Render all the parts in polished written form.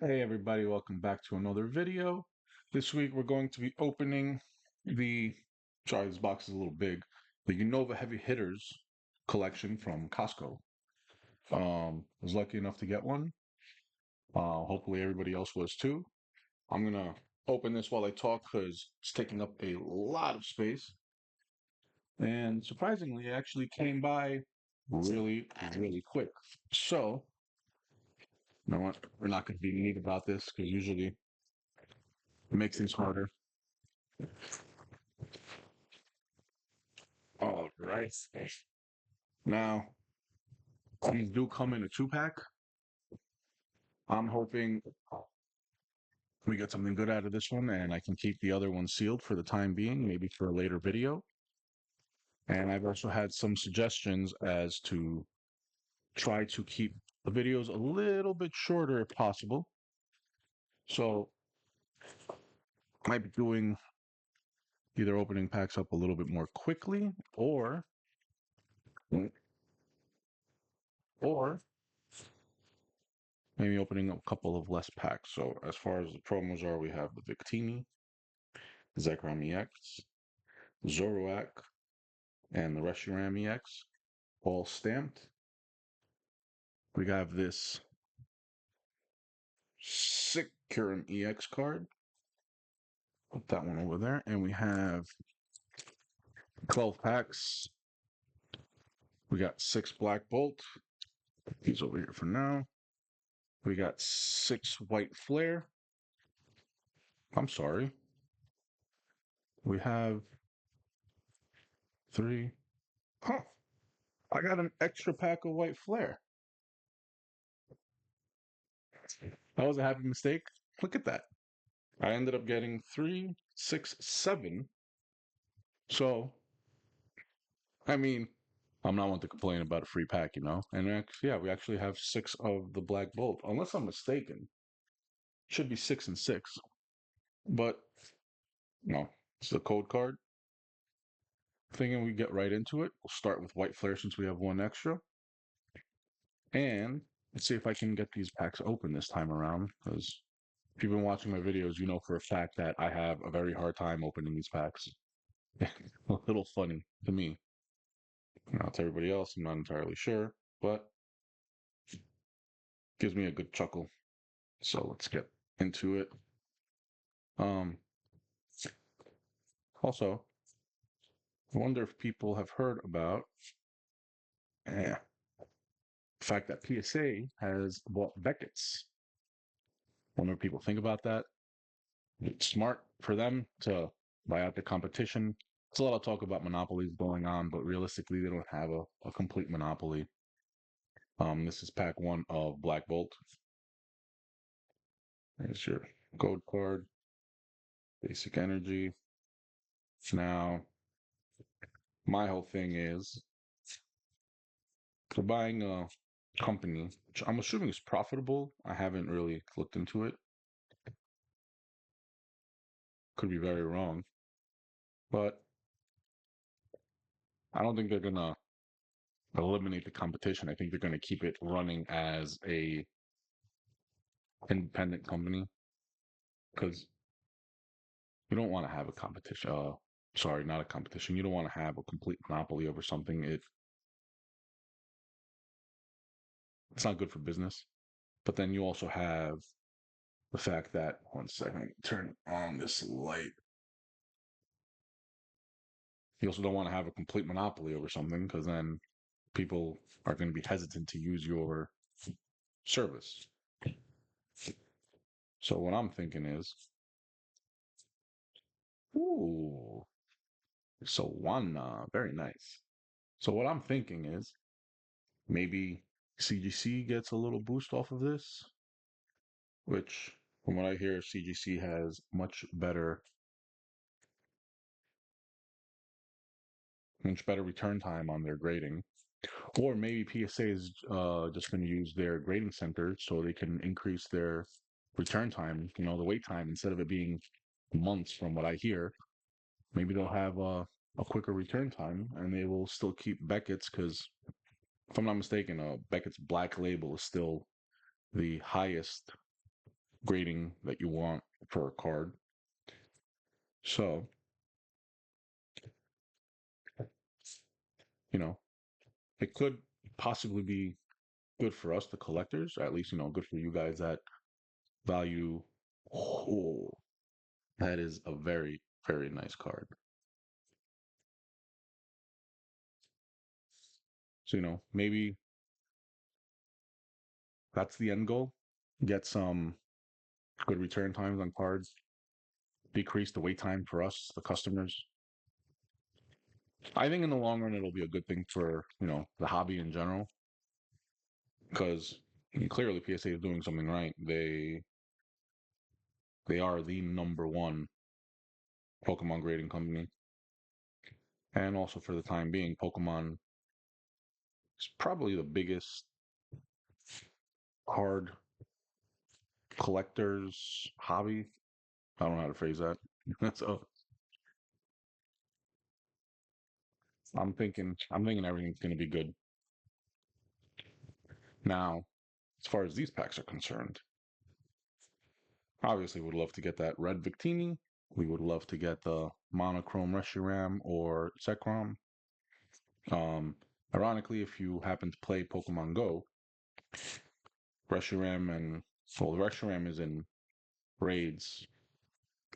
Hey everybody, welcome back to another video. This week we're going to be opening the, sorry, this box is a little big, the Unova Heavy Hitters collection from Costco. Was lucky enough to get one. Hopefully everybody else was too. I'm gonna open this while I talk because it's taking up a lot of space. And surprisingly, it actually came by really quick. So, you know what? We're not going to be neat about this because usually it makes things harder. All right. Now, these do come in a two-pack. I'm hoping we get something good out of this one and I can keep the other one sealed for the time being, maybe for a later video. And I've also had some suggestions as to try to keep the videos a little bit shorter if possible. So I might be doing either opening packs up a little bit more quickly or maybe opening a couple of less packs. So as far as the promos are, we have the Victini, Zekrom EX, Zoroark, and the Reshiram EX, all stamped. We have this Victini EX card. Put that one over there. And we have 12 packs. We got 6 Black Bolt. He's over here for now. We got 6 White Flare. I'm sorry. We have 3. Huh. I got an extra pack of White Flare. That was a happy mistake. Look at that. I ended up getting 3, 6, 7. So, I mean, I'm not one to complain about a free pack, you know? And actually, yeah, we actually have 6 of the Black Bolt. Unless I'm mistaken, should be 6 and 6. But, no, it's a code card. Thinking we get right into it. We'll start with White Flare since we have 1 extra. And let's see if I can get these packs open this time around. Because if you've been watching my videos, you know for a fact that I have a very hard time opening these packs. A little funny to me. Now, to everybody else, I'm not entirely sure, but gives me a good chuckle. So let's get into it. Um, Also, I wonder if people have heard about the fact that PSA has bought Beckett's. Wonder if people think about that. It's smart for them to buy out the competition. There's a lot of talk about monopolies going on, but realistically, they don't have a complete monopoly. This is pack 1 of Black Bolt. There's your code card, basic energy. Now, my whole thing is for buying a company, which I'm assuming is profitable. I haven't really looked into it. Could be very wrong. But I don't think they're gonna eliminate the competition. I think they're gonna keep it running as a independent company because you don't want to have a competition. Sorry, not a competition. You don't want to have a complete monopoly over something. It's not good for business. But then you also have the fact that, one second, turn on this light. You also don't want to have a complete monopoly over something because then people are going to be hesitant to use your service. So what I'm thinking is, ooh, so one, very nice. So what I'm thinking is maybe CGC gets a little boost off of this, which from what I hear, CGC has much better return time on their grading. Or maybe PSA is just going to use their grading center so they can increase their return time, the wait time, instead of it being months from what I hear. Maybe they'll have a quicker return time and they will still keep Beckett's because, if I'm not mistaken, Beckett's Black Label is still the highest grading that you want for a card. So, you know, it could possibly be good for us, the collectors, at least, good for you guys that value. Oh, that is a very, very nice card. So, maybe that's the end goal. Get some good return times on cards, decrease the wait time for us, the customers. I think in the long run, it'll be a good thing for, the hobby in general, because clearly PSA is doing something right. They are the number one Pokemon grading company. And also for the time being, Pokemon is probably the biggest card collectors hobby. I don't know how to phrase that. So I'm thinking everything's gonna be good. Now, as far as these packs are concerned, obviously would love to get that red Victini. We would love to get the monochrome Reshiram or Zekrom. Um, Ironically, if you happen to play Pokemon Go, Reshiram and well, Reshiram is in raids.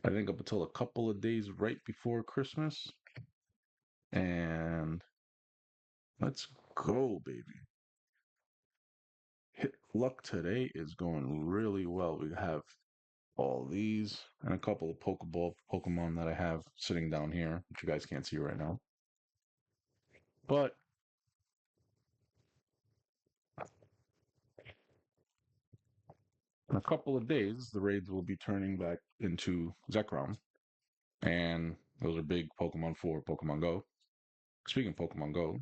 I think up until a couple of days right before Christmas. And let's go, baby. Hit luck today is going really well. We have all these and a couple of Pokeball Pokemon that I have sitting down here, which you guys can't see right now. But in a couple of days, the raids will be turning back into Zekrom. And those are big Pokemon for Pokemon Go. Speaking of Pokemon Go,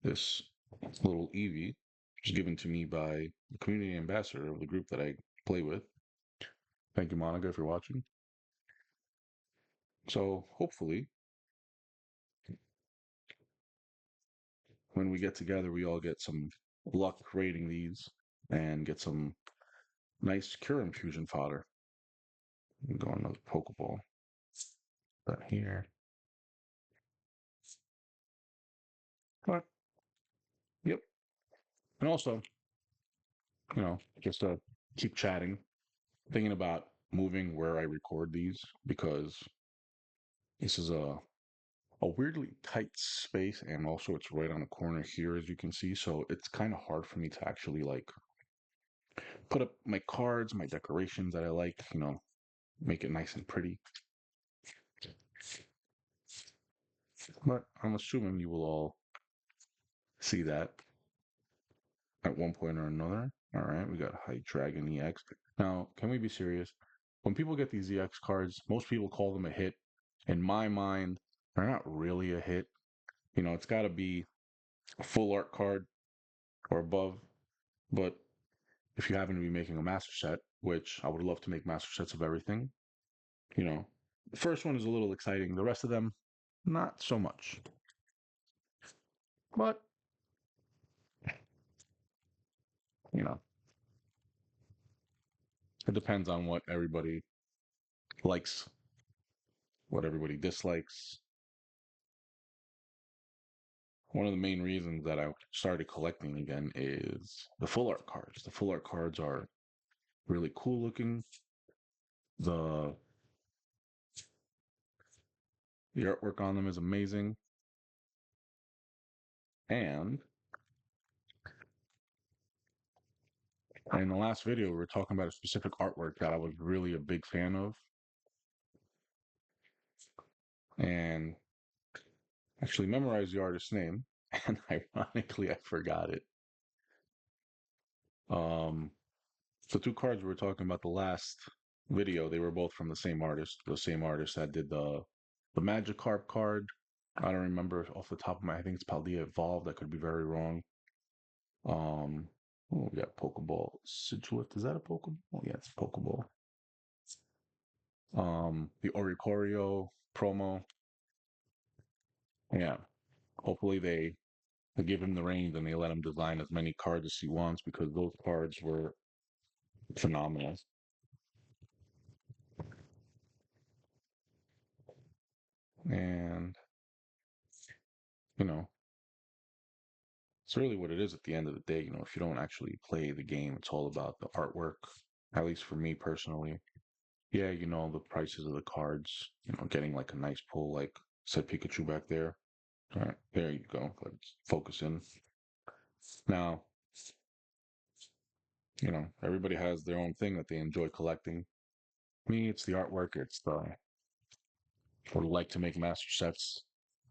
this little Eevee was given to me by the community ambassador of the group that I play with. Thank you, Monica, if you're watching. So hopefully, when we get together, we all get some luck rating these and get some nice Cure Infusion fodder. Go on another Pokeball. That here. But, yep. And also, just to keep chatting, thinking about moving where I record these because this is a weirdly tight space and also it's right on the corner here as you can see, so it's kind of hard for me to actually like put up my cards, my decorations that I like, make it nice and pretty. But I'm assuming you will all see that at one point or another. All right, we got Hype Dragon EX. Now, can we be serious? When people get these EX cards, most people call them a hit. In my mind, they're not really a hit. It's got to be a full art card or above. But if you happen to be making a master set, which I would love to make master sets of everything, the first one is a little exciting. The rest of them, not so much. But, you know, it depends on what everybody likes, what everybody dislikes. One of the main reasons that I started collecting again is the full art cards. The full art cards are really cool looking. The the artwork on them is amazing. And in the last video, we were talking about a specific artwork that I was really a big fan of. And actually memorized the artist's name. And ironically, I forgot it. Um, the two cards we were talking about the last video, they were both from the same artist that did the Magikarp card. I don't remember off the top of my. I think it's Paldea Evolved. I could be very wrong. Oh, we got Pokeball Sigilyph. Is that a Pokeball? Oh, yeah, it's a Pokeball. The Oricorio promo. Yeah. Hopefully they give him the reins and they let him design as many cards as he wants because those cards were phenomenal. And, you know, it's really what it is at the end of the day. You know, if you don't actually play the game, it's all about the artwork, at least for me personally. Yeah, you know, the prices of the cards, you know, getting like a nice pull, like said Pikachu back there. All right, there you go. Let's focus in. Now, you know, everybody has their own thing that they enjoy collecting. Me, it's the artwork. It's the I would like to make master sets.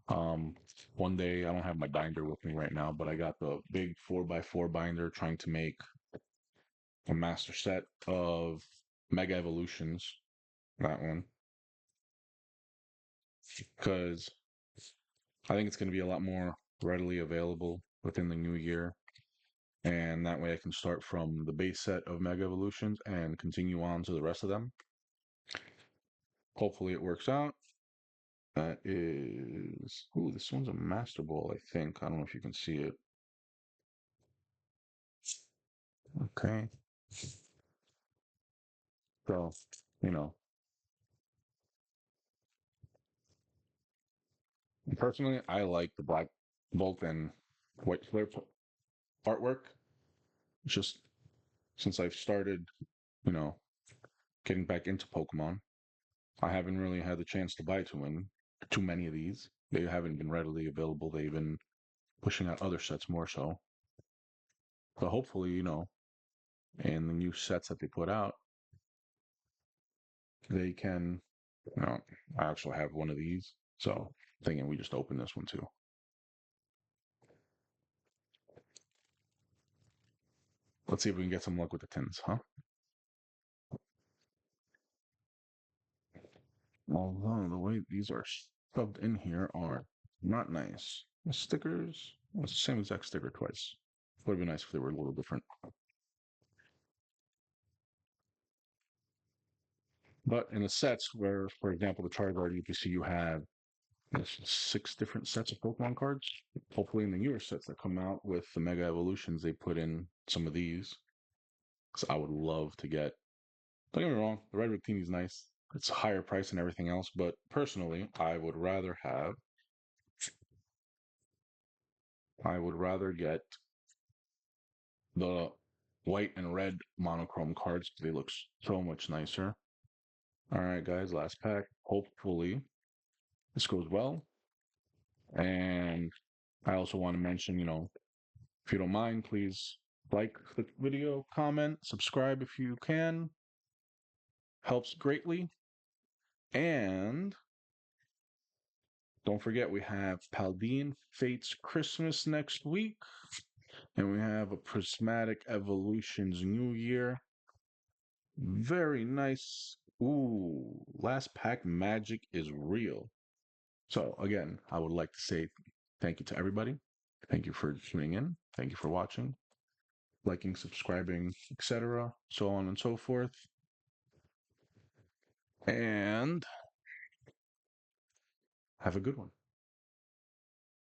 Um, one day I don't have my binder with me right now, but I got the big 4x4 binder trying to make a master set of Mega Evolutions. That one, because I think it's going to be a lot more readily available within the new year. And that way I can start from the base set of Mega Evolutions and continue on to the rest of them. Hopefully it works out. That is, ooh, this one's a Master Ball, I think. I don't know if you can see it. Okay. So, you know, personally, I like the Black Bolt and White Flare artwork. Just since I've started, you know, getting back into Pokemon, I haven't really had the chance to buy too many of these. They haven't been readily available. They've been pushing out other sets more so. So hopefully, you know, in the new sets that they put out, they can, you know, I actually have one of these. So thinking we just open this one too. Let's see if we can get some luck with the tins, huh? Although the way these are shoved in here are not nice. The stickers, well, it's the same exact sticker twice. Would have been nice if they were a little different. But in the sets where, for example, the Charizard, you can see you have 6 different sets of Pokemon cards. Hopefully in the newer sets that come out with the Mega Evolutions, they put in some of these. Because I would love to get, don't get me wrong, the Red Victini is nice. It's a higher price than everything else, but personally, I would rather get the white and red monochrome cards. They look so much nicer. All right, guys, last pack. Hopefully this goes well. And I also want to mention, you know, if you don't mind, please like the video, comment, subscribe if you can. Helps greatly. And don't forget, we have Paldean Fates Christmas next week. And we have a Prismatic Evolutions New Year. Very nice. Ooh, last pack magic is real. So, again, I would like to say thank you to everybody. Thank you for tuning in. Thank you for watching, liking, subscribing, etc., so on and so forth. And have a good one.